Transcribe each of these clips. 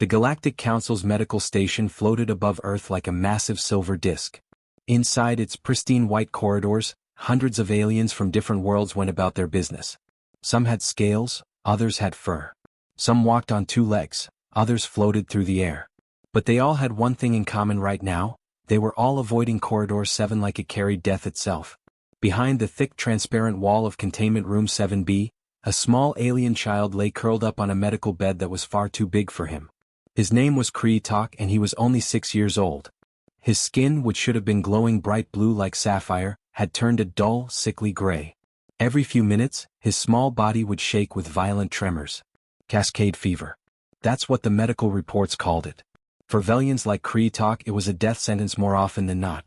The Galactic Council's medical station floated above Earth like a massive silver disk. Inside its pristine white corridors, hundreds of aliens from different worlds went about their business. Some had scales, others had fur. Some walked on 2 legs, others floated through the air. But they all had one thing in common right now: they were all avoiding Corridor 7 like it carried death itself. Behind the thick transparent wall of Containment Room 7B, a small alien child lay curled up on a medical bed that was far too big for him. His name was Kreetok and he was only 6 years old. His skin, which should have been glowing bright blue like sapphire, had turned a dull, sickly gray. Every few minutes, his small body would shake with violent tremors. Cascade fever. That's what the medical reports called it. For Velians like Kreetok, it was a death sentence more often than not.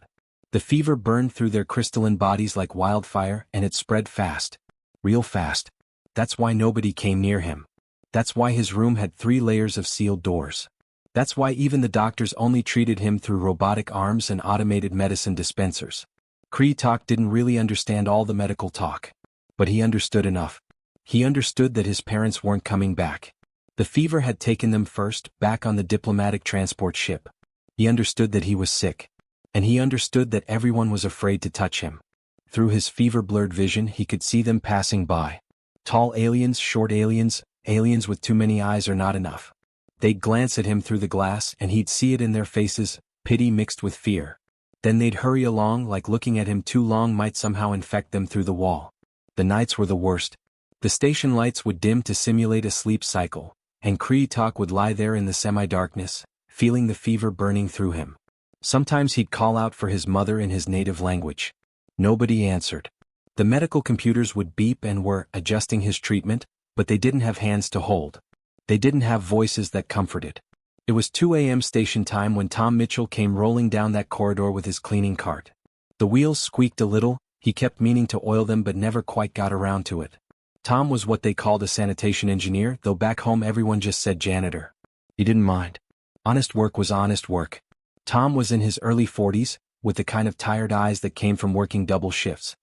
The fever burned through their crystalline bodies like wildfire, and it spread fast. Real fast. That's why nobody came near him. That's why his room had 3 layers of sealed doors. That's why even the doctors only treated him through robotic arms and automated medicine dispensers. Kreetok didn't really understand all the medical talk. But he understood enough. He understood that his parents weren't coming back. The fever had taken them first, back on the diplomatic transport ship. He understood that he was sick. And he understood that everyone was afraid to touch him. Through his fever-blurred vision he could see them passing by. Tall aliens, short aliens, aliens with too many eyes or not enough. They'd glance at him through the glass and he'd see it in their faces, pity mixed with fear. Then they'd hurry along like looking at him too long might somehow infect them through the wall. The nights were the worst. The station lights would dim to simulate a sleep cycle, and Kreetok would lie there in the semi-darkness, feeling the fever burning through him. Sometimes he'd call out for his mother in his native language. Nobody answered. The medical computers would beep and were adjusting his treatment, but they didn't have hands to hold. They didn't have voices that comforted. It was 2 a.m. station time when Tom Mitchell came rolling down that corridor with his cleaning cart. The wheels squeaked a little, he kept meaning to oil them but never quite got around to it. Tom was what they called a sanitation engineer, though back home everyone just said janitor. He didn't mind. Honest work was honest work. Tom was in his early 40s, with the kind of tired eyes that came from working double shifts.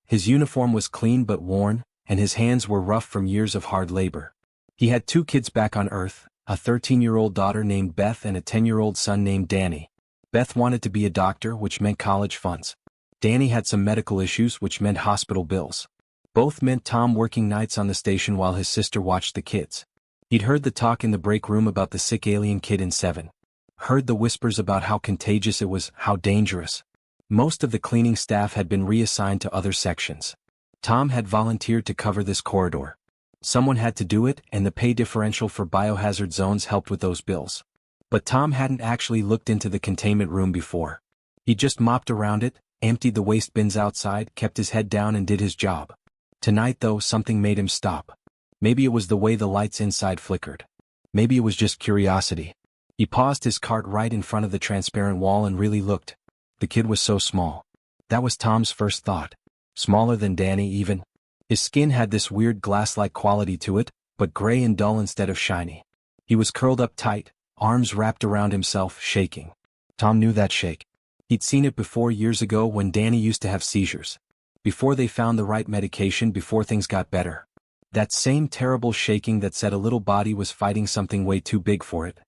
His uniform was clean but worn, and his hands were rough from years of hard labor. He had 2 kids back on Earth, a 13-year-old daughter named Beth and a 10-year-old son named Danny. Beth wanted to be a doctor, which meant college funds. Danny had some medical issues, which meant hospital bills. Both meant Tom working nights on the station while his sister watched the kids. He'd heard the talk in the break room about the sick alien kid in 7. Heard the whispers about how contagious it was, how dangerous. Most of the cleaning staff had been reassigned to other sections. Tom had volunteered to cover this corridor. Someone had to do it, and the pay differential for biohazard zones helped with those bills. But Tom hadn't actually looked into the containment room before. He just mopped around it, emptied the waste bins outside, kept his head down and did his job. Tonight though, something made him stop. Maybe it was the way the lights inside flickered. Maybe it was just curiosity. He paused his cart right in front of the transparent wall and really looked. The kid was so small. That was Tom's first thought. Smaller than Danny even. His skin had this weird glass-like quality to it, but gray and dull instead of shiny. He was curled up tight, arms wrapped around himself, shaking. Tom knew that shake. He'd seen it before years ago when Danny used to have seizures. Before they found the right medication, before things got better. That same terrible shaking that said a little body was fighting something way too big for it.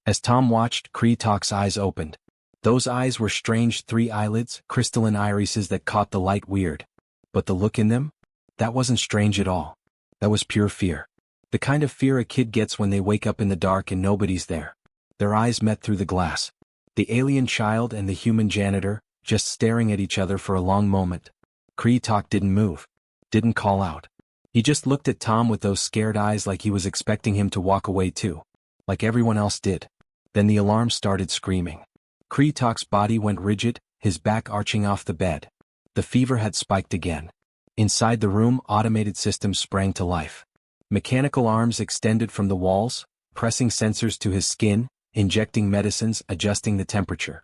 As Tom watched, Kreetok's eyes opened. Those eyes were strange 3 eyelids, crystalline irises that caught the light weird. But the look in them? That wasn't strange at all. That was pure fear. The kind of fear a kid gets when they wake up in the dark and nobody's there. Their eyes met through the glass. The alien child and the human janitor, just staring at each other for a long moment. Kreetok didn't move. Didn't call out. He just looked at Tom with those scared eyes like he was expecting him to walk away too. Like everyone else did. Then the alarm started screaming. Kreetok's body went rigid, his back arching off the bed. The fever had spiked again. Inside the room, automated systems sprang to life. Mechanical arms extended from the walls, pressing sensors to his skin, injecting medicines, adjusting the temperature.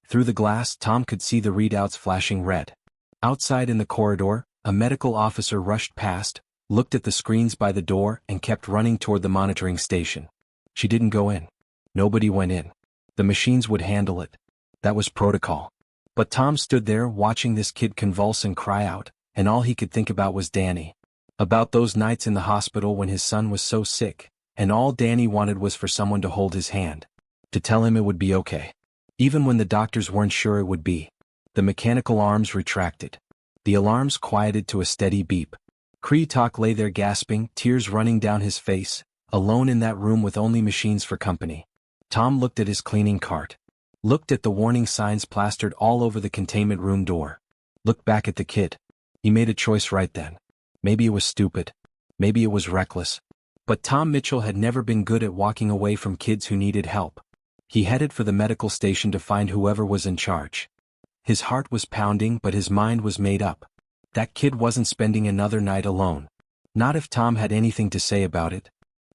Through the glass, Tom could see the readouts flashing red. Outside in the corridor, a medical officer rushed past, looked at the screens by the door, and kept running toward the monitoring station. She didn't go in. Nobody went in. The machines would handle it. That was protocol. But Tom stood there watching this kid convulse and cry out, and all he could think about was Danny. About those nights in the hospital when his son was so sick, and all Danny wanted was for someone to hold his hand, to tell him it would be okay. Even when the doctors weren't sure it would be. The mechanical arms retracted. The alarms quieted to a steady beep. Kreetok lay there gasping, tears running down his face, alone in that room with only machines for company. Tom looked at his cleaning cart. Looked at the warning signs plastered all over the containment room door. Looked back at the kid. He made a choice right then. Maybe it was stupid. Maybe it was reckless. But Tom Mitchell had never been good at walking away from kids who needed help. He headed for the medical station to find whoever was in charge. His heart was pounding, but his mind was made up. That kid wasn't spending another night alone. Not if Tom had anything to say about it.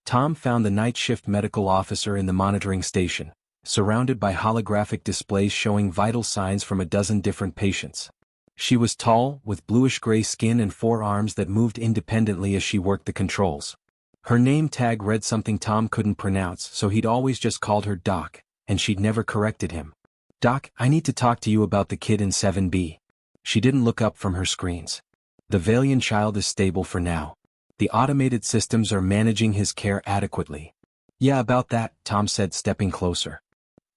Tom found the night shift medical officer in the monitoring station, surrounded by holographic displays showing vital signs from a dozen different patients. She was tall, with bluish-gray skin and 4 arms that moved independently as she worked the controls. Her name tag read something Tom couldn't pronounce, so he'd always just called her Doc, and she'd never corrected him. "Doc, I need to talk to you about the kid in 7B. She didn't look up from her screens. "The Valiant child is stable for now. The automated systems are managing his care adequately." "Yeah, about that," Tom said, stepping closer.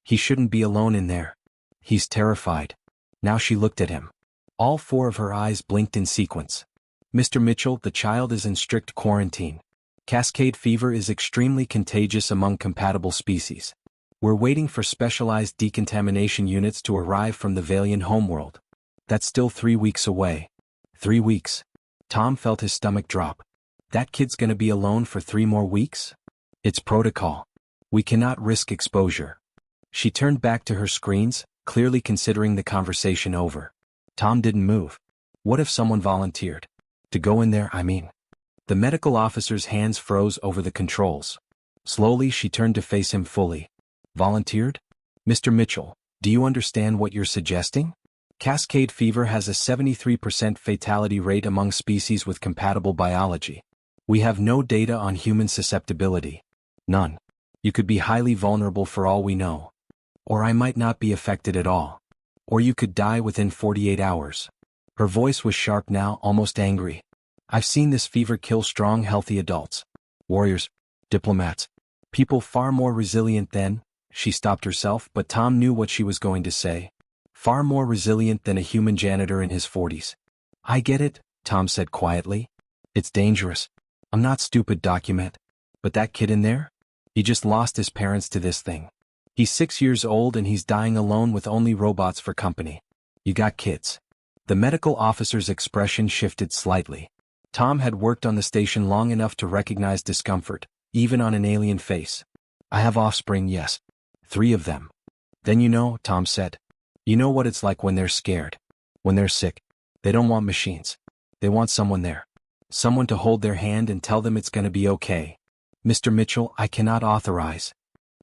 "He shouldn't be alone in there. He's terrified." Now she looked at him. All 4 of her eyes blinked in sequence. "Mr. Mitchell, the child is in strict quarantine. Cascade fever is extremely contagious among compatible species. We're waiting for specialized decontamination units to arrive from the Valiant homeworld. That's still 3 weeks away." 3 weeks. Tom felt his stomach drop. That kid's gonna be alone for 3 more weeks? It's protocol. We cannot risk exposure. She turned back to her screens, clearly considering the conversation over. Tom didn't move. What if someone volunteered? To go in there, I mean. The medical officer's hands froze over the controls. Slowly she turned to face him fully. "Volunteered? Mr. Mitchell, do you understand what you're suggesting? Cascade fever has a 73% fatality rate among species with compatible biology. We have no data on human susceptibility. None. You could be highly vulnerable for all we know. Or I might not be affected at all. Or you could die within 48 hours. Her voice was sharp now, almost angry. "I've seen this fever kill strong, healthy adults. Warriors. Diplomats. People far more resilient than—" She stopped herself, but Tom knew what she was going to say. "Far more resilient than a human janitor in his 40s. "I get it," Tom said quietly. "It's dangerous. I'm not stupid, document. But that kid in there? He just lost his parents to this thing. He's 6 years old and he's dying alone with only robots for company. You got kids." The medical officer's expression shifted slightly. Tom had worked on the station long enough to recognize discomfort, even on an alien face. "I have offspring, yes. 3 of them." "Then you know," Tom said. "You know what it's like when they're scared. When they're sick. They don't want machines. They want someone there. Someone to hold their hand and tell them it's gonna be okay." "Mr. Mitchell, I cannot authorize."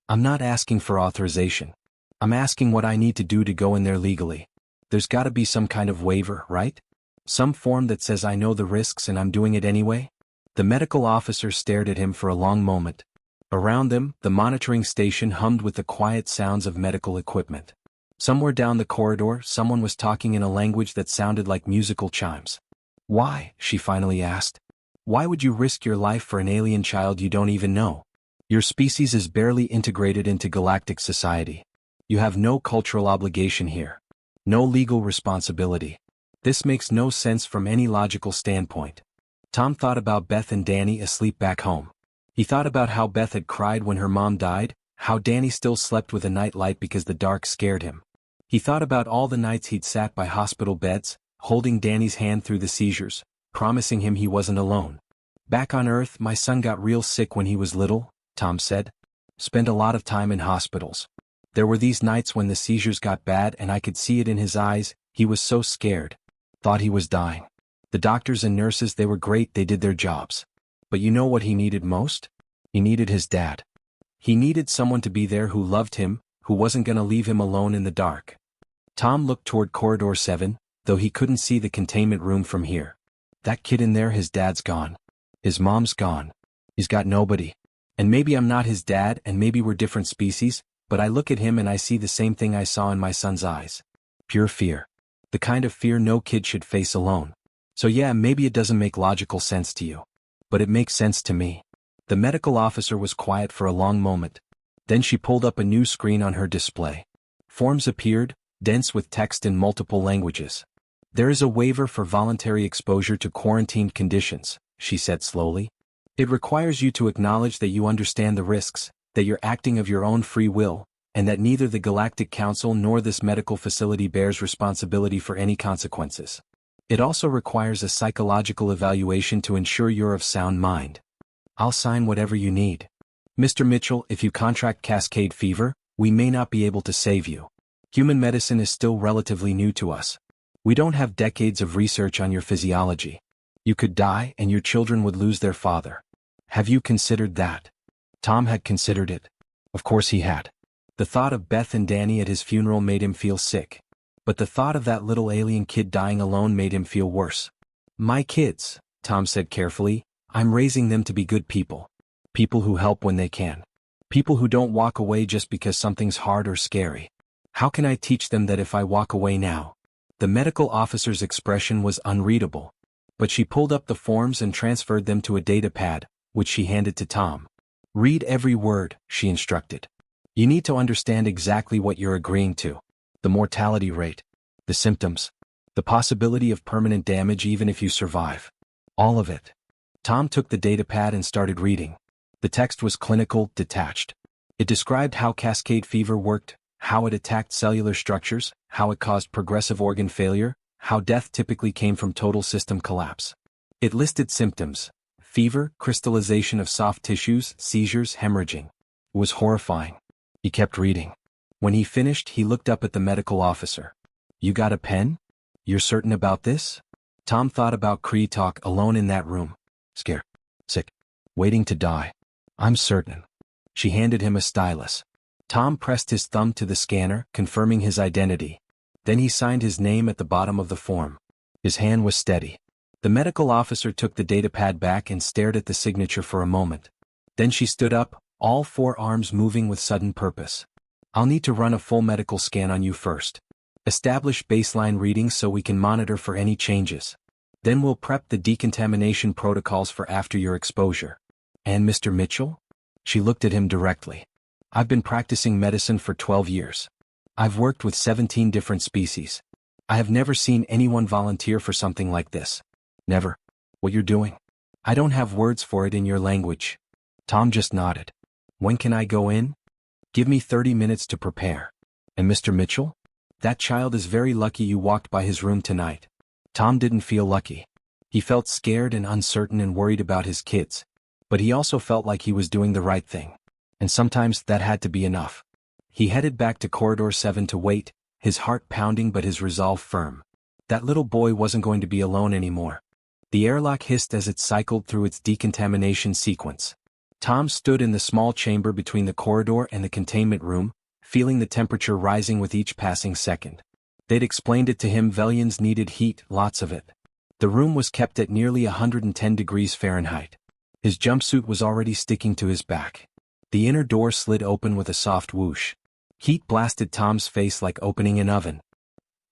"I'm not asking for authorization. I'm asking what I need to do to go in there legally. There's gotta be some kind of waiver, right? Some form that says I know the risks and I'm doing it anyway?" The medical officer stared at him for a long moment. Around them, the monitoring station hummed with the quiet sounds of medical equipment. Somewhere down the corridor, someone was talking in a language that sounded like musical chimes. "Why?" she finally asked. "Why would you risk your life for an alien child you don't even know? Your species is barely integrated into galactic society. You have no cultural obligation here. No legal responsibility. This makes no sense from any logical standpoint." Tom thought about Beth and Danny asleep back home. He thought about how Beth had cried when her mom died, how Danny still slept with a nightlight because the dark scared him. He thought about all the nights he'd sat by hospital beds, holding Danny's hand through the seizures, promising him he wasn't alone. "Back on Earth, my son got real sick when he was little," Tom said. "Spent a lot of time in hospitals. There were these nights when the seizures got bad and I could see it in his eyes. He was so scared. Thought he was dying. The doctors and nurses, they were great, they did their jobs. But you know what he needed most? He needed his dad. He needed someone to be there who loved him, who wasn't gonna leave him alone in the dark." Tom looked toward Corridor 7, though he couldn't see the containment room from here. "That kid in there, his dad's gone. His mom's gone. He's got nobody. And maybe I'm not his dad and maybe we're different species, but I look at him and I see the same thing I saw in my son's eyes. Pure fear. The kind of fear no kid should face alone. So yeah, maybe it doesn't make logical sense to you. But it makes sense to me. The medical officer was quiet for a long moment. Then she pulled up a new screen on her display. Forms appeared, dense with text in multiple languages. There is a waiver for voluntary exposure to quarantined conditions, she said slowly. It requires you to acknowledge that you understand the risks, that you're acting of your own free will, and that neither the Galactic Council nor this medical facility bears responsibility for any consequences. It also requires a psychological evaluation to ensure you're of sound mind. I'll sign whatever you need. Mr. Mitchell, if you contract cascade fever, we may not be able to save you. Human medicine is still relatively new to us. We don't have decades of research on your physiology. You could die and your children would lose their father. Have you considered that? Tom had considered it. Of course he had. The thought of Beth and Danny at his funeral made him feel sick. But the thought of that little alien kid dying alone made him feel worse. My kids, Tom said carefully, I'm raising them to be good people. People who help when they can. People who don't walk away just because something's hard or scary. How can I teach them that if I walk away now? The medical officer's expression was unreadable. But she pulled up the forms and transferred them to a data pad, which she handed to Tom. Read every word, she instructed. You need to understand exactly what you're agreeing to. The mortality rate. The symptoms. The possibility of permanent damage even if you survive. All of it. Tom took the data pad and started reading. The text was clinical, detached. It described how cascade fever worked, how it attacked cellular structures, how it caused progressive organ failure, how death typically came from total system collapse. It listed symptoms: fever, crystallization of soft tissues, seizures, hemorrhaging. It was horrifying. He kept reading. When he finished, he looked up at the medical officer. You got a pen? You're certain about this? Tom thought about Kree-Talk alone in that room. Scared. Sick. Waiting to die. I'm certain. She handed him a stylus. Tom pressed his thumb to the scanner, confirming his identity. Then he signed his name at the bottom of the form. His hand was steady. The medical officer took the datapad back and stared at the signature for a moment. Then she stood up, all four arms moving with sudden purpose. I'll need to run a full medical scan on you first. Establish baseline readings so we can monitor for any changes. Then we'll prep the decontamination protocols for after your exposure. And Mr. Mitchell? She looked at him directly. I've been practicing medicine for 12 years. I've worked with 17 different species. I have never seen anyone volunteer for something like this. Never. What you're doing? I don't have words for it in your language. Tom just nodded. When can I go in? Give me 30 minutes to prepare. And Mr. Mitchell? That child is very lucky you walked by his room tonight. Tom didn't feel lucky. He felt scared and uncertain and worried about his kids. But he also felt like he was doing the right thing. And sometimes that had to be enough. He headed back to Corridor 7 to wait, his heart pounding but his resolve firm. That little boy wasn't going to be alone anymore. The airlock hissed as it cycled through its decontamination sequence. Tom stood in the small chamber between the corridor and the containment room, feeling the temperature rising with each passing second. They'd explained it to him. Velians needed heat, lots of it. The room was kept at nearly 110 degrees Fahrenheit. His jumpsuit was already sticking to his back. The inner door slid open with a soft whoosh. Heat blasted Tom's face like opening an oven.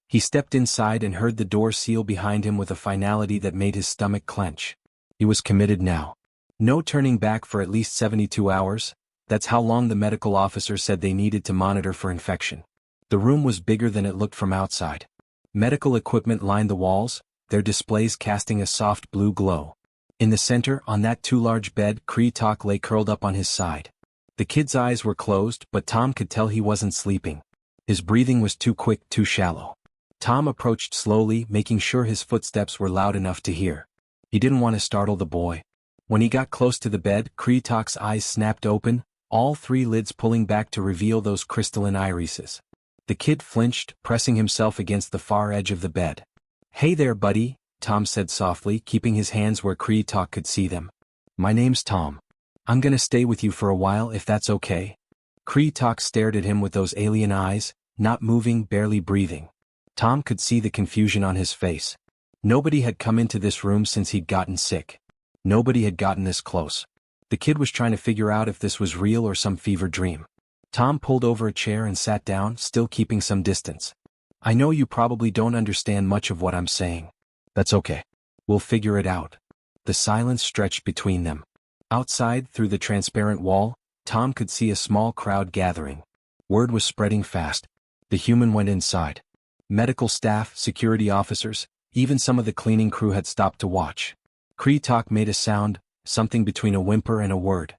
He stepped inside and heard the door seal behind him with a finality that made his stomach clench. He was committed now. No turning back for at least 72 hours. That's how long the medical officer said they needed to monitor for infection. The room was bigger than it looked from outside. Medical equipment lined the walls, their displays casting a soft blue glow. In the center, on that too-large bed, Kree-Talk lay curled up on his side. The kid's eyes were closed, but Tom could tell he wasn't sleeping. His breathing was too quick, too shallow. Tom approached slowly, making sure his footsteps were loud enough to hear. He didn't want to startle the boy. When he got close to the bed, Kree-Talk's eyes snapped open, all three lids pulling back to reveal those crystalline irises. The kid flinched, pressing himself against the far edge of the bed. Hey there, buddy, Tom said softly, keeping his hands where Kree-Talk could see them. My name's Tom. I'm gonna stay with you for a while if that's okay. Kree-Talk stared at him with those alien eyes, not moving, barely breathing. Tom could see the confusion on his face. Nobody had come into this room since he'd gotten sick. Nobody had gotten this close. The kid was trying to figure out if this was real or some fever dream. Tom pulled over a chair and sat down, still keeping some distance. I know you probably don't understand much of what I'm saying. That's okay. We'll figure it out. The silence stretched between them. Outside, through the transparent wall, Tom could see a small crowd gathering. Word was spreading fast. The human went inside. Medical staff, security officers, even some of the cleaning crew had stopped to watch. Kreetok made a sound, something between a whimper and a word.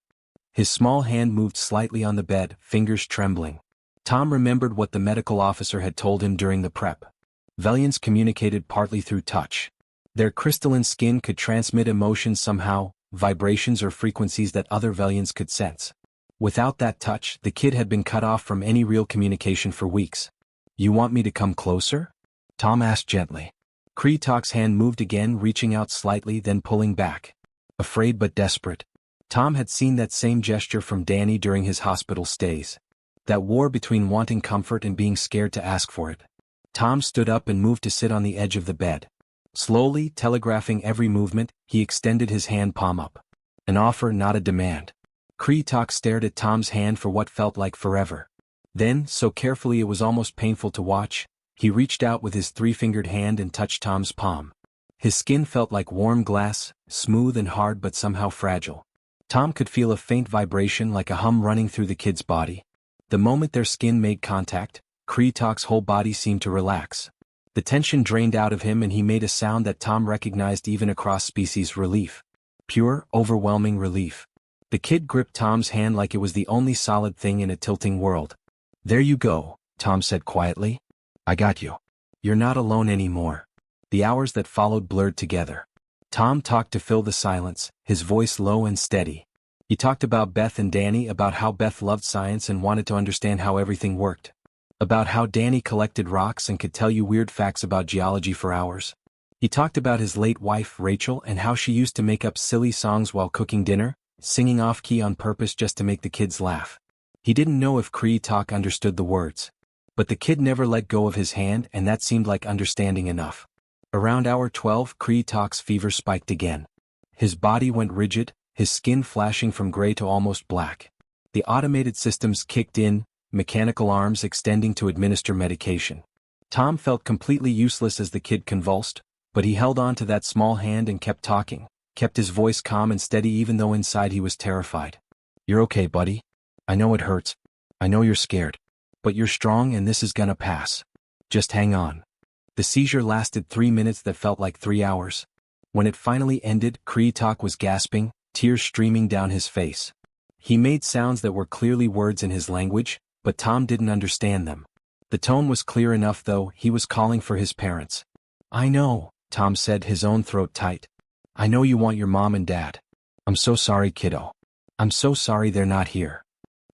His small hand moved slightly on the bed, fingers trembling. Tom remembered what the medical officer had told him during the prep. Velians communicated partly through touch. Their crystalline skin could transmit emotions somehow, vibrations or frequencies that other Velians could sense. Without that touch, the kid had been cut off from any real communication for weeks. "You want me to come closer?" Tom asked gently. Kreetok's hand moved again, reaching out slightly, then pulling back. Afraid but desperate. Tom had seen that same gesture from Danny during his hospital stays. That war between wanting comfort and being scared to ask for it. Tom stood up and moved to sit on the edge of the bed. Slowly, telegraphing every movement, he extended his hand palm up. An offer, not a demand. Kreetok stared at Tom's hand for what felt like forever. Then, so carefully it was almost painful to watch, he reached out with his three-fingered hand and touched Tom's palm. His skin felt like warm glass, smooth and hard but somehow fragile. Tom could feel a faint vibration like a hum running through the kid's body. The moment their skin made contact, Kreetok's whole body seemed to relax. The tension drained out of him and he made a sound that Tom recognized even across species: relief. Pure, overwhelming relief. The kid gripped Tom's hand like it was the only solid thing in a tilting world. "There you go," Tom said quietly. "I got you. You're not alone anymore." The hours that followed blurred together. Tom talked to fill the silence, his voice low and steady. He talked about Beth and Danny, about how Beth loved science and wanted to understand how everything worked. About how Danny collected rocks and could tell you weird facts about geology for hours. He talked about his late wife, Rachel, and how she used to make up silly songs while cooking dinner, singing off-key on purpose just to make the kids laugh. He didn't know if Kreetok understood the words. But the kid never let go of his hand, and that seemed like understanding enough. Around hour 12, Kreetok's fever spiked again. His body went rigid, his skin flashing from gray to almost black. The automated systems kicked in, mechanical arms extending to administer medication. Tom felt completely useless as the kid convulsed, but he held on to that small hand and kept talking, kept his voice calm and steady even though inside he was terrified. "You're okay, buddy. I know it hurts. I know you're scared. But you're strong and this is gonna pass. Just hang on." The seizure lasted 3 minutes that felt like 3 hours. When it finally ended, Kreetok was gasping, tears streaming down his face. He made sounds that were clearly words in his language, but Tom didn't understand them. The tone was clear enough though, he was calling for his parents. "I know," Tom said, his own throat tight. "I know you want your mom and dad. I'm so sorry, kiddo. I'm so sorry they're not here."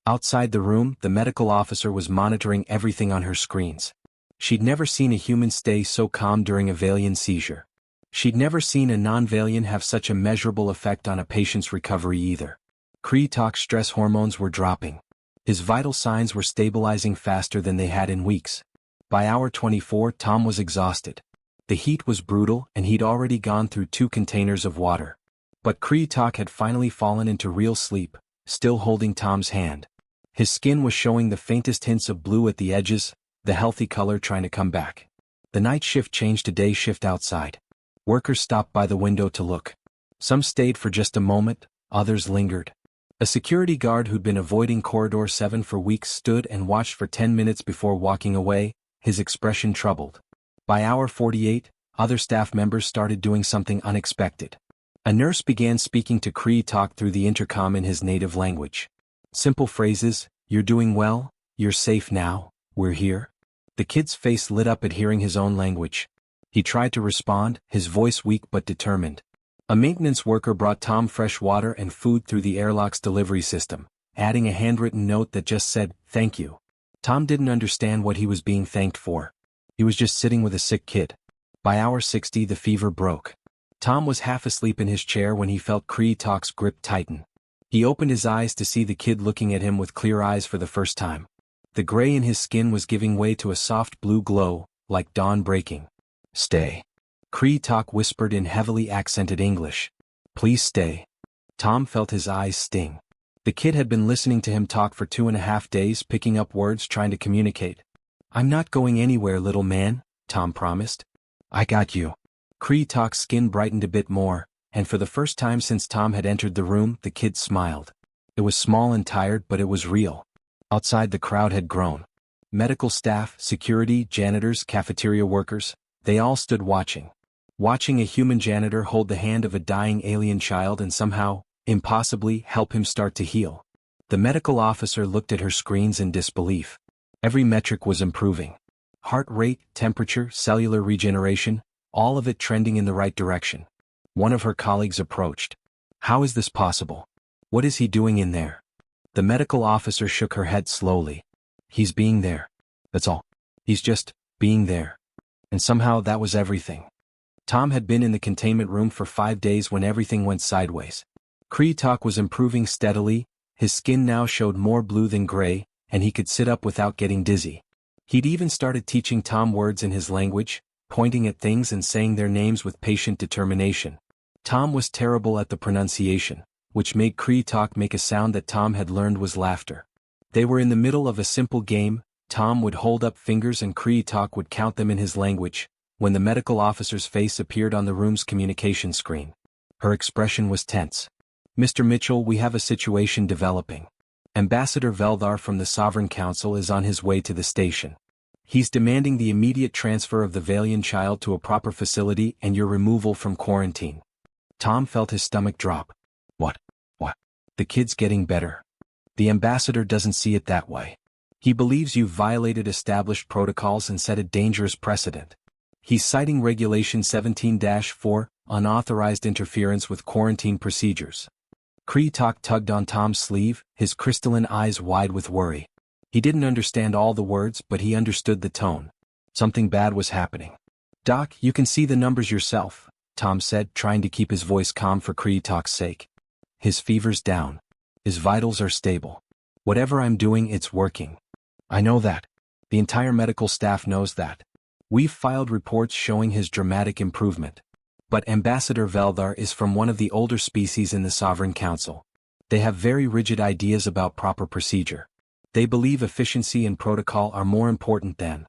Outside the room, the medical officer was monitoring everything on her screens. She'd never seen a human stay so calm during a Valian seizure. She'd never seen a non-Valian have such a measurable effect on a patient's recovery either. Kreetok's stress hormones were dropping. His vital signs were stabilizing faster than they had in weeks. By hour 24, Tom was exhausted. The heat was brutal and he'd already gone through 2 containers of water. But Kreetok had finally fallen into real sleep, still holding Tom's hand. His skin was showing the faintest hints of blue at the edges, the healthy color trying to come back. The night shift changed to day shift outside. Workers stopped by the window to look. Some stayed for just a moment, others lingered. A security guard who'd been avoiding Corridor 7 for weeks stood and watched for 10 minutes before walking away, his expression troubled. By hour 48, other staff members started doing something unexpected. A nurse began speaking to Kreetok through the intercom in his native language. Simple phrases: "You're doing well, you're safe now, we're here." The kid's face lit up at hearing his own language. He tried to respond, his voice weak but determined. A maintenance worker brought Tom fresh water and food through the airlock's delivery system, adding a handwritten note that just said, "Thank you." Tom didn't understand what he was being thanked for. He was just sitting with a sick kid. By hour 60, the fever broke. Tom was half asleep in his chair when he felt Kreetok's grip tighten. He opened his eyes to see the kid looking at him with clear eyes for the first time. The gray in his skin was giving way to a soft blue glow, like dawn breaking. "Stay." Kreetok whispered in heavily accented English. "Please stay." Tom felt his eyes sting. The kid had been listening to him talk for 2.5 days, picking up words, trying to communicate. "I'm not going anywhere, little man," Tom promised. "I got you." Kreetok's skin brightened a bit more, and for the first time since Tom had entered the room, the kid smiled. It was small and tired, but it was real. Outside, the crowd had grown. Medical staff, security, janitors, cafeteria workers, they all stood watching. Watching a human janitor hold the hand of a dying alien child and somehow, impossibly, help him start to heal. The medical officer looked at her screens in disbelief. Every metric was improving. Heart rate, temperature, cellular regeneration, all of it trending in the right direction. One of her colleagues approached. "How is this possible? What is he doing in there?" The medical officer shook her head slowly. "He's being there. That's all. He's just being there." And somehow that was everything. Tom had been in the containment room for 5 days when everything went sideways. Kree-Talk was improving steadily, his skin now showed more blue than gray, and he could sit up without getting dizzy. He'd even started teaching Tom words in his language, pointing at things and saying their names with patient determination. Tom was terrible at the pronunciation, which made Kree-Talk make a sound that Tom had learned was laughter. They were in the middle of a simple game. Tom would hold up fingers and Kree-Talk would count them in his language, when the medical officer's face appeared on the room's communication screen. Her expression was tense. "Mr. Mitchell, we have a situation developing. Ambassador Veldar from the Sovereign Council is on his way to the station. He's demanding the immediate transfer of the Valian child to a proper facility and your removal from quarantine." Tom felt his stomach drop. What? The kid's getting better. The ambassador doesn't see it that way. He believes you've violated established protocols and set a dangerous precedent. He's citing Regulation 17-4, unauthorized interference with quarantine procedures. Kree-Talk tugged on Tom's sleeve, his crystalline eyes wide with worry. He didn't understand all the words, but he understood the tone. Something bad was happening. "Doc, you can see the numbers yourself," Tom said, trying to keep his voice calm for Kree-Talk's sake. "His fever's down. His vitals are stable. Whatever I'm doing, it's working. I know that. The entire medical staff knows that. We've filed reports showing his dramatic improvement. But Ambassador Veldar is from one of the older species in the Sovereign Council. They have very rigid ideas about proper procedure. They believe efficiency and protocol are more important than—"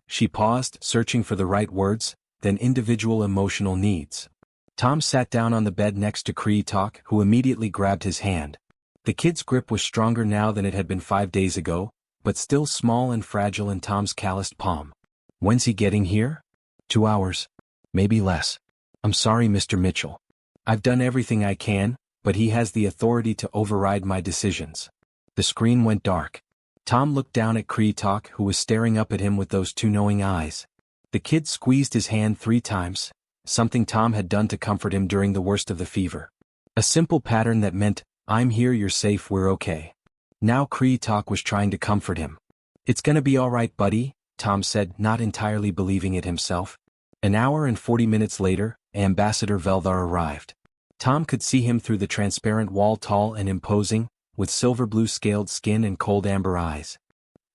She paused, searching for the right words, "than individual emotional needs." Tom sat down on the bed next to Kree-Talk, who immediately grabbed his hand. The kid's grip was stronger now than it had been 5 days ago, but still small and fragile in Tom's calloused palm. "When's he getting here?" 2 hours. Maybe less. "I'm sorry, Mr. Mitchell. I've done everything I can, but he has the authority to override my decisions." The screen went dark. Tom looked down at Kree-Talk, who was staring up at him with those 2 knowing eyes. The kid squeezed his hand 3 times, something Tom had done to comfort him during the worst of the fever. A simple pattern that meant, "I'm here, you're safe, we're okay." Now Kree-Talk was trying to comfort him. "It's gonna be all right, buddy," Tom said, not entirely believing it himself. An hour and 40 minutes later, Ambassador Veldar arrived. Tom could see him through the transparent wall, tall and imposing, with silver blue scaled skin and cold amber eyes.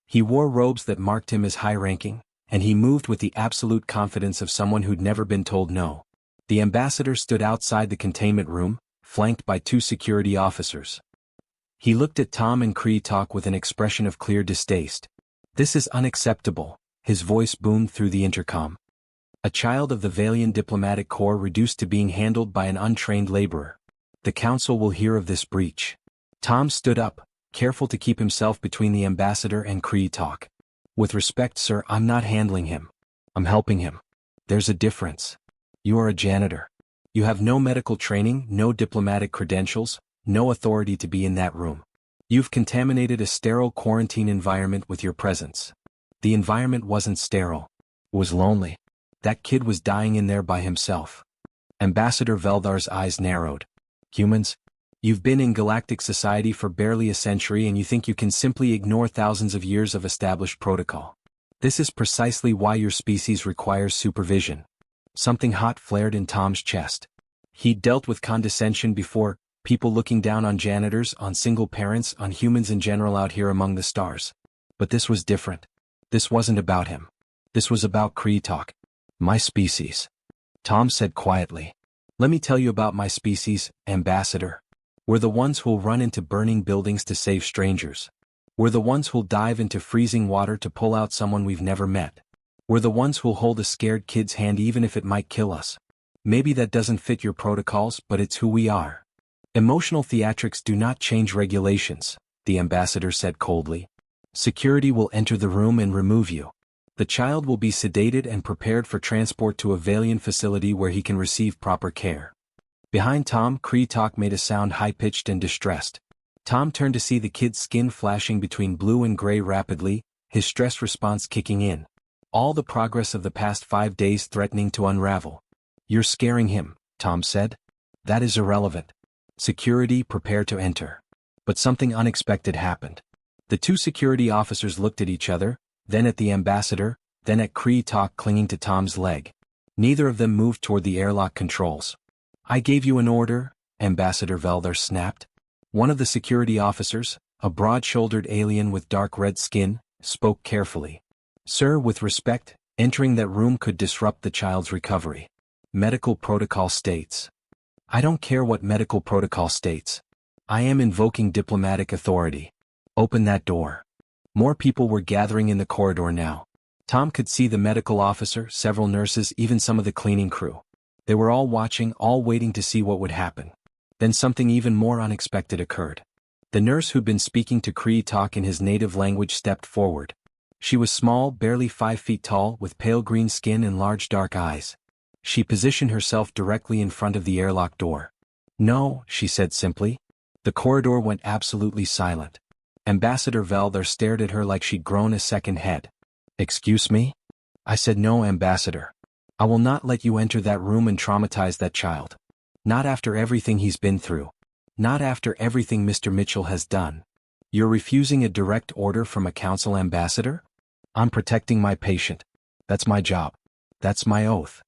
He wore robes that marked him as high-ranking, and he moved with the absolute confidence of someone who'd never been told no. The ambassador stood outside the containment room, flanked by 2 security officers. He looked at Tom and Kree-Talk with an expression of clear distaste. "This is unacceptable," his voice boomed through the intercom. "A child of the Valian Diplomatic Corps reduced to being handled by an untrained laborer. The council will hear of this breach." Tom stood up, careful to keep himself between the ambassador and Kree-Talk. "With respect, sir, I'm not handling him. I'm helping him. There's a difference. You are a janitor. You have no medical training, no diplomatic credentials, no authority to be in that room. You've contaminated a sterile quarantine environment with your presence." The environment wasn't sterile. It was lonely. That kid was dying in there by himself. Ambassador Veldar's eyes narrowed. "Humans? You've been in galactic society for barely a century and you think you can simply ignore thousands of years of established protocol. This is precisely why your species requires supervision." Something hot flared in Tom's chest. He'd dealt with condescension before, people looking down on janitors, on single parents, on humans in general out here among the stars. But this was different. This wasn't about him. This was about Kree-Talk. "My species," Tom said quietly. "Let me tell you about my species, Ambassador. We're the ones who'll run into burning buildings to save strangers. We're the ones who'll dive into freezing water to pull out someone we've never met. We're the ones who'll hold a scared kid's hand even if it might kill us. Maybe that doesn't fit your protocols, but it's who we are. Emotional theatrics do not change regulations, the ambassador said coldly. Security will enter the room and remove you. The child will be sedated and prepared for transport to a Valian facility where he can receive proper care. Behind Tom, Kree-Talk made a sound high-pitched and distressed. Tom turned to see the kid's skin flashing between blue and gray rapidly, his stress response kicking in. All the progress of the past 5 days threatening to unravel. You're scaring him, Tom said. That is irrelevant. Security, prepare to enter. But something unexpected happened. The two security officers looked at each other, then at the ambassador, then at Kree-Talk clinging to Tom's leg. Neither of them moved toward the airlock controls. I gave you an order, Ambassador Veldar snapped. One of the security officers, a broad-shouldered alien with dark red skin, spoke carefully. Sir, with respect, entering that room could disrupt the child's recovery. Medical protocol states. I don't care what medical protocol states. I am invoking diplomatic authority. Open that door. More people were gathering in the corridor now. Tom could see the medical officer, several nurses, even some of the cleaning crew. They were all watching, all waiting to see what would happen. Then something even more unexpected occurred. The nurse who'd been speaking to Kree-Talk in his native language stepped forward. She was small, barely 5 feet tall, with pale green skin and large dark eyes. She positioned herself directly in front of the airlock door. No, she said simply. The corridor went absolutely silent. Ambassador Veldar stared at her like she'd grown a second head. Excuse me? I said no, Ambassador. I will not let you enter that room and traumatize that child. Not after everything he's been through. Not after everything Mr. Mitchell has done. You're refusing a direct order from a council ambassador? I'm protecting my patient. That's my job. That's my oath.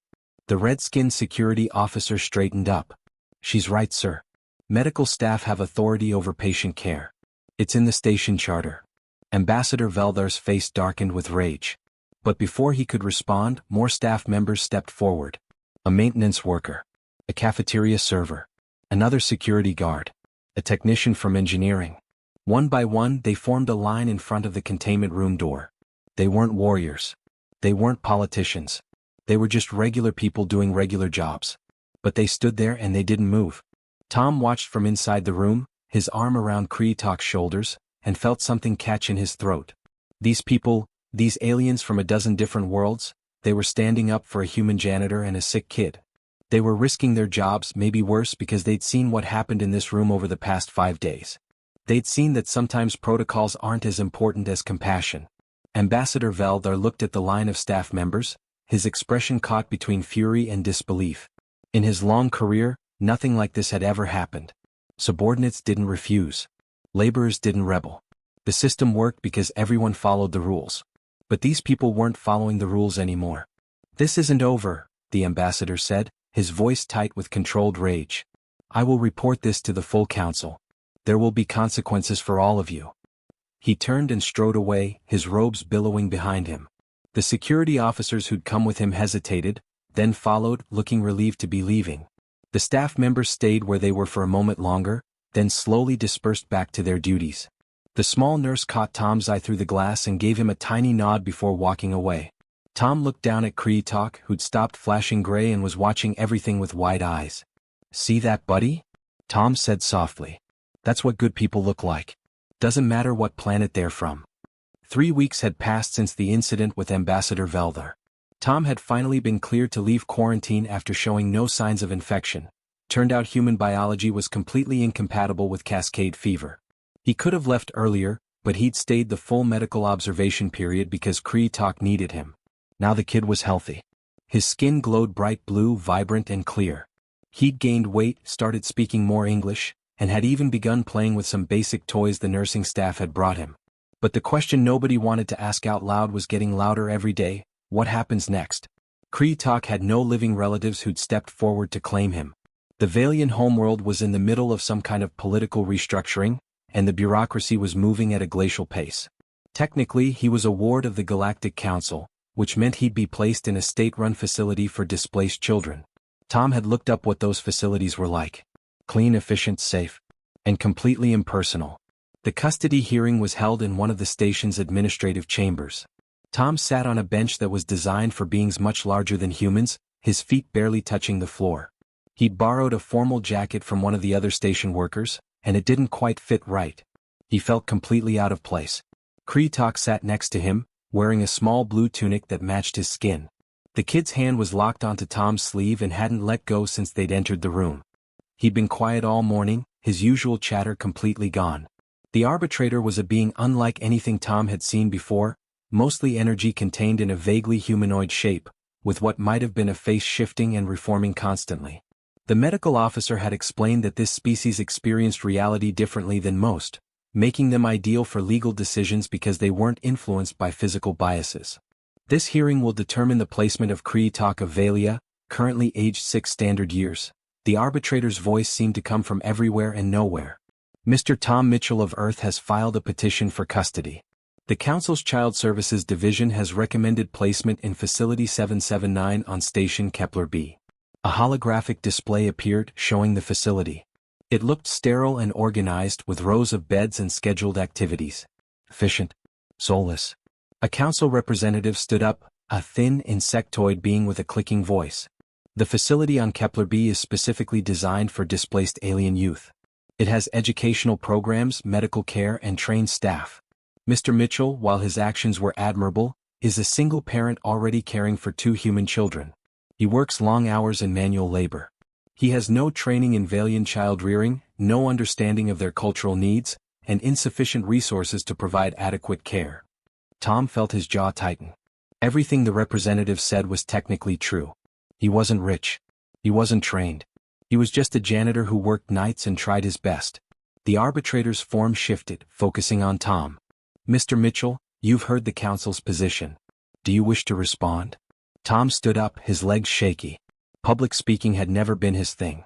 The red-skinned security officer straightened up. She's right, sir. Medical staff have authority over patient care. It's in the station charter. Ambassador Veldar's face darkened with rage. But before he could respond, more staff members stepped forward. A maintenance worker. A cafeteria server. Another security guard. A technician from engineering. One by one, they formed a line in front of the containment room door. They weren't warriors. They weren't politicians. They were just regular people doing regular jobs. But they stood there and they didn't move. Tom watched from inside the room, his arm around Kree-Talk's shoulders, and felt something catch in his throat. These people, these aliens from a dozen different worlds, they were standing up for a human janitor and a sick kid. They were risking their jobs, maybe worse, because they'd seen what happened in this room over the past 5 days. They'd seen that sometimes protocols aren't as important as compassion. Ambassador Veldar looked at the line of staff members, his expression caught between fury and disbelief. In his long career, nothing like this had ever happened. Subordinates didn't refuse. Laborers didn't rebel. The system worked because everyone followed the rules. But these people weren't following the rules anymore. This isn't over, the ambassador said, his voice tight with controlled rage. I will report this to the full council. There will be consequences for all of you. He turned and strode away, his robes billowing behind him. The security officers who'd come with him hesitated, then followed, looking relieved to be leaving. The staff members stayed where they were for a moment longer, then slowly dispersed back to their duties. The small nurse caught Tom's eye through the glass and gave him a tiny nod before walking away. Tom looked down at Kree-Talk, who'd stopped flashing gray and was watching everything with wide eyes. See that, buddy? Tom said softly. That's what good people look like. Doesn't matter what planet they're from. 3 weeks had passed since the incident with Ambassador Veldar. Tom had finally been cleared to leave quarantine after showing no signs of infection. Turned out human biology was completely incompatible with Cascade fever. He could have left earlier, but he'd stayed the full medical observation period because Kree-Talk needed him. Now the kid was healthy. His skin glowed bright blue, vibrant and clear. He'd gained weight, started speaking more English, and had even begun playing with some basic toys the nursing staff had brought him. But the question nobody wanted to ask out loud was getting louder every day: what happens next? Kree-Talk had no living relatives who'd stepped forward to claim him. The Valian homeworld was in the middle of some kind of political restructuring, and the bureaucracy was moving at a glacial pace. Technically, he was a ward of the Galactic Council, which meant he'd be placed in a state-run facility for displaced children. Tom had looked up what those facilities were like. Clean, efficient, safe, and completely impersonal. The custody hearing was held in one of the station's administrative chambers. Tom sat on a bench that was designed for beings much larger than humans, his feet barely touching the floor. He'd borrowed a formal jacket from one of the other station workers, and it didn't quite fit right. He felt completely out of place. Kreetok sat next to him, wearing a small blue tunic that matched his skin. The kid's hand was locked onto Tom's sleeve and hadn't let go since they'd entered the room. He'd been quiet all morning, his usual chatter completely gone. The arbitrator was a being unlike anything Tom had seen before, mostly energy contained in a vaguely humanoid shape, with what might have been a face shifting and reforming constantly. The medical officer had explained that this species experienced reality differently than most, making them ideal for legal decisions because they weren't influenced by physical biases. This hearing will determine the placement of Kreetok of Valia, currently aged 6 standard years. The arbitrator's voice seemed to come from everywhere and nowhere. Mr. Tom Mitchell of Earth has filed a petition for custody. The Council's Child Services Division has recommended placement in Facility 779 on Station Kepler B. A holographic display appeared, showing the facility. It looked sterile and organized with rows of beds and scheduled activities. Efficient. Soulless. A council representative stood up, a thin insectoid being with a clicking voice. The facility on Kepler B is specifically designed for displaced alien youth. It has educational programs, medical care, and trained staff. Mr. Mitchell, while his actions were admirable, is a single parent already caring for 2 human children. He works long hours in manual labor. He has no training in Valian child rearing, no understanding of their cultural needs, and insufficient resources to provide adequate care. Tom felt his jaw tighten. Everything the representative said was technically true. He wasn't rich. He wasn't trained. He was just a janitor who worked nights and tried his best. The arbitrator's form shifted, focusing on Tom. Mr. Mitchell, you've heard the council's position. Do you wish to respond? Tom stood up, his legs shaky. Public speaking had never been his thing.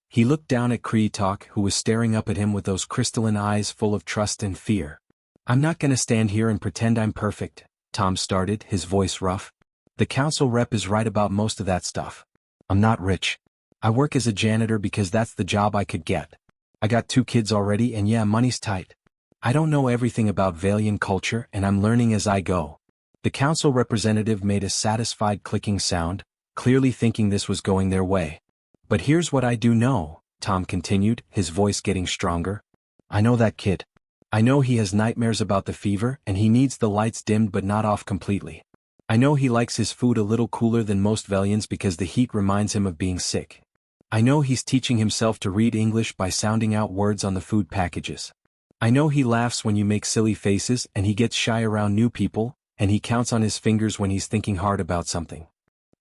He looked down at Kreetok, who was staring up at him with those crystalline eyes full of trust and fear. I'm not gonna stand here and pretend I'm perfect, Tom started, his voice rough. The council rep is right about most of that stuff. I'm not rich. I work as a janitor because that's the job I could get. I got 2 kids already and yeah, money's tight. I don't know everything about Valian culture and I'm learning as I go. The council representative made a satisfied clicking sound, clearly thinking this was going their way. But here's what I do know, Tom continued, his voice getting stronger. I know that kid. I know he has nightmares about the fever and he needs the lights dimmed but not off completely. I know he likes his food a little cooler than most Valians because the heat reminds him of being sick. I know he's teaching himself to read English by sounding out words on the food packages. I know he laughs when you make silly faces and he gets shy around new people, and he counts on his fingers when he's thinking hard about something.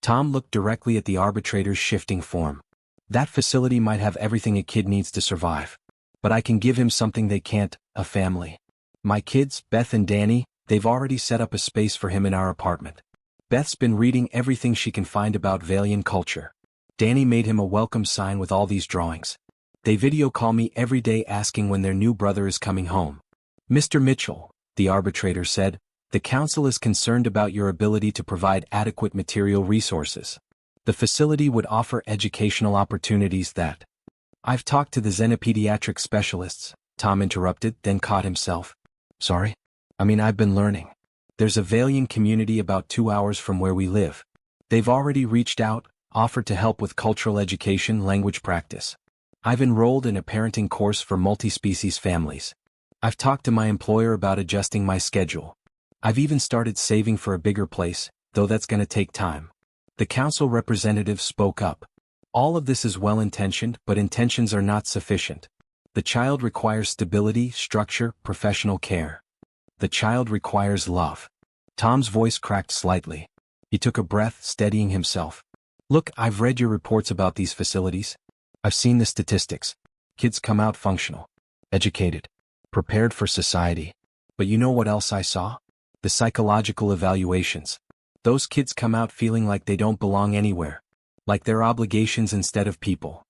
Tom looked directly at the arbitrator's shifting form. That facility might have everything a kid needs to survive. But I can give him something they can't, a family. My kids, Beth and Danny, they've already set up a space for him in our apartment. Beth's been reading everything she can find about Valian culture. Danny made him a welcome sign with all these drawings. They video call me every day asking when their new brother is coming home. Mr. Mitchell, the arbitrator said, the council is concerned about your ability to provide adequate material resources. The facility would offer educational opportunities that... I've talked to the xenopediatric specialists, Tom interrupted, then caught himself. Sorry? I've been learning. There's a Valian community about 2 hours from where we live. They've already reached out, offered to help with cultural education, language practice. I've enrolled in a parenting course for multi-species families. I've talked to my employer about adjusting my schedule. I've even started saving for a bigger place, though that's gonna take time. The council representative spoke up. All of this is well-intentioned, but intentions are not sufficient. The child requires stability, structure, professional care. The child requires love. Tom's voice cracked slightly. He took a breath, steadying himself. Look, I've read your reports about these facilities. I've seen the statistics. Kids come out functional, educated, prepared for society. But you know what else I saw? The psychological evaluations. Those kids come out feeling like they don't belong anywhere. Like they're obligations instead of people.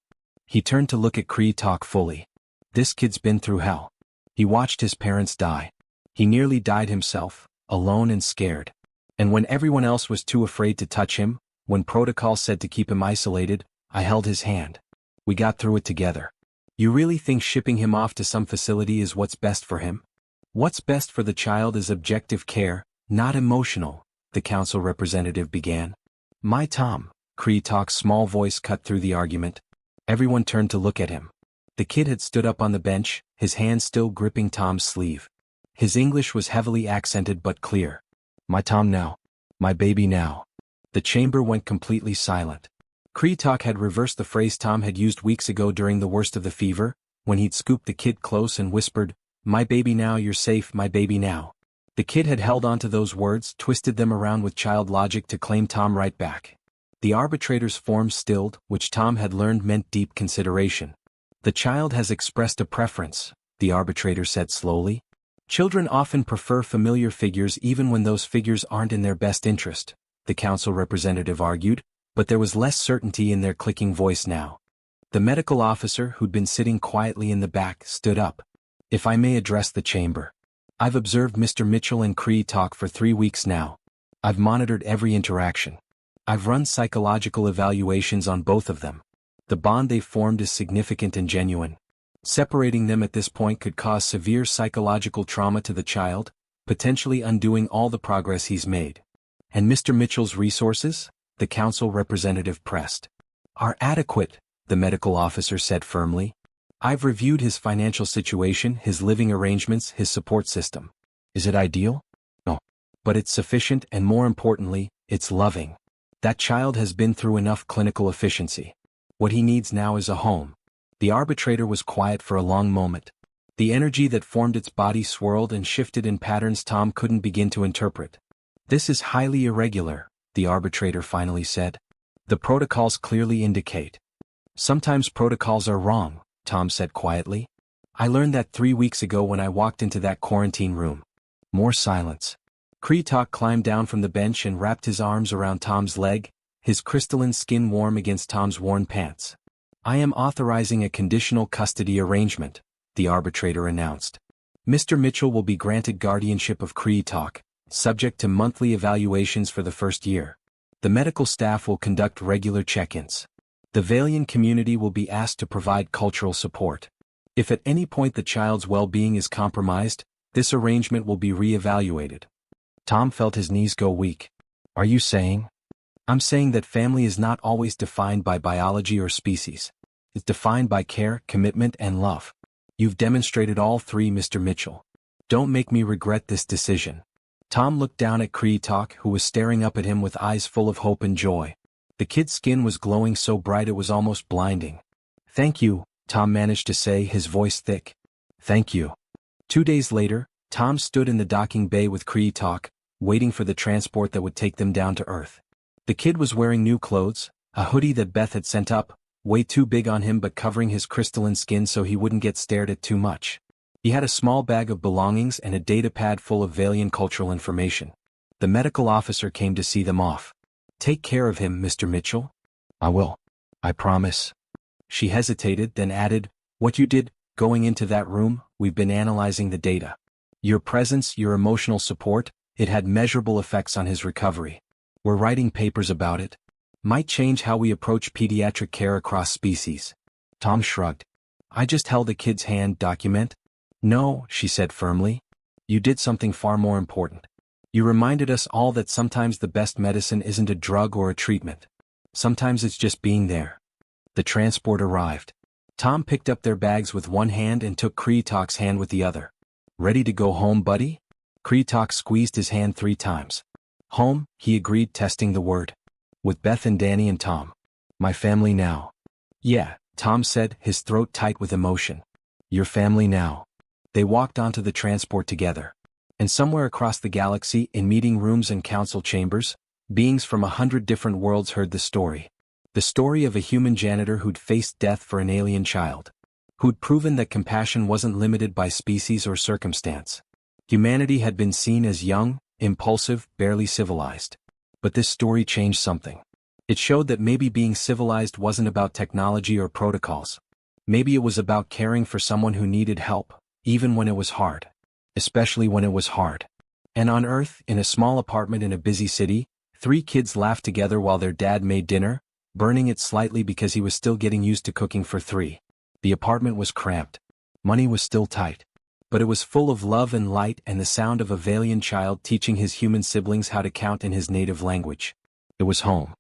He turned to look at Kreetok fully. This kid's been through hell. He watched his parents die. He nearly died himself, alone and scared. And when everyone else was too afraid to touch him, when protocol said to keep him isolated, I held his hand. We got through it together. You really think shipping him off to some facility is what's best for him? What's best for the child is objective care, not emotional, the council representative began. My Tom, Kree-Talk's small voice cut through the argument. Everyone turned to look at him. The kid had stood up on the bench, his hand still gripping Tom's sleeve. His English was heavily accented but clear. "My Tom now. My baby now." The chamber went completely silent. Kree-Talk had reversed the phrase Tom had used weeks ago during the worst of the fever, when he'd scooped the kid close and whispered, "My baby now, you're safe, my baby now." The kid had held on to those words, twisted them around with child logic to claim Tom right back. The arbitrator's form stilled, which Tom had learned meant deep consideration. "The child has expressed a preference," the arbitrator said slowly. "Children often prefer familiar figures even when those figures aren't in their best interest," the council representative argued, but there was less certainty in their clicking voice now. The medical officer, who'd been sitting quietly in the back, stood up. "If I may address the chamber. I've observed Mr. Mitchell and Kree-Talk for 3 weeks now. I've monitored every interaction. I've run psychological evaluations on both of them. The bond they've formed is significant and genuine. Separating them at this point could cause severe psychological trauma to the child, potentially undoing all the progress he's made." "And Mr. Mitchell's resources?" the council representative pressed. "Are adequate," the medical officer said firmly. "I've reviewed his financial situation, his living arrangements, his support system. Is it ideal? No. But it's sufficient and more importantly, it's loving. That child has been through enough clinical efficiency. What he needs now is a home." The arbitrator was quiet for a long moment. The energy that formed its body swirled and shifted in patterns Tom couldn't begin to interpret. "This is highly irregular," the arbitrator finally said. "The protocols clearly indicate." "Sometimes protocols are wrong," Tom said quietly. "I learned that 3 weeks ago when I walked into that quarantine room." More silence. Kree-Talk climbed down from the bench and wrapped his arms around Tom's leg, his crystalline skin warm against Tom's worn pants. "I am authorizing a conditional custody arrangement," the arbitrator announced. "Mr. Mitchell will be granted guardianship of Kree-Talk, subject to monthly evaluations for the first year. The medical staff will conduct regular check-ins. The Valian community will be asked to provide cultural support. If at any point the child's well-being is compromised, this arrangement will be re-evaluated." Tom felt his knees go weak. "Are you saying?" "I'm saying that family is not always defined by biology or species. It's defined by care, commitment, and love. You've demonstrated all three, Mr. Mitchell. Don't make me regret this decision." Tom looked down at Kree-Talk, who was staring up at him with eyes full of hope and joy. The kid's skin was glowing so bright it was almost blinding. "Thank you," Tom managed to say, his voice thick. "Thank you." 2 days later, Tom stood in the docking bay with Kree-Talk, waiting for the transport that would take them down to Earth. The kid was wearing new clothes, a hoodie that Beth had sent up, way too big on him but covering his crystalline skin so he wouldn't get stared at too much. He had a small bag of belongings and a data pad full of Valian cultural information. The medical officer came to see them off. "Take care of him, Mr. Mitchell." "I will. I promise." She hesitated, then added, "What you did, going into that room, we've been analyzing the data. Your presence, your emotional support, it had measurable effects on his recovery. We're writing papers about it. Might change how we approach pediatric care across species." Tom shrugged. "I just held a kid's hand. Document?" "No," she said firmly. "You did something far more important. You reminded us all that sometimes the best medicine isn't a drug or a treatment. Sometimes it's just being there." The transport arrived. Tom picked up their bags with one hand and took Kree-Talk's hand with the other. "Ready to go home, buddy?" Kree-Talk squeezed his hand 3 times. "Home," he agreed, testing the word. "With Beth and Danny and Tom. My family now." "Yeah," Tom said, his throat tight with emotion. "Your family now." They walked onto the transport together. And somewhere across the galaxy, in meeting rooms and council chambers, beings from 100 different worlds heard the story. The story of a human janitor who'd faced death for an alien child. Who'd proven that compassion wasn't limited by species or circumstance. Humanity had been seen as young, impulsive, barely civilized. But this story changed something. It showed that maybe being civilized wasn't about technology or protocols. Maybe it was about caring for someone who needed help, even when it was hard. Especially when it was hard. And on Earth, in a small apartment in a busy city, 3 kids laughed together while their dad made dinner, burning it slightly because he was still getting used to cooking for 3. The apartment was cramped. Money was still tight. But it was full of love and light and the sound of a Valian child teaching his human siblings how to count in his native language. It was home.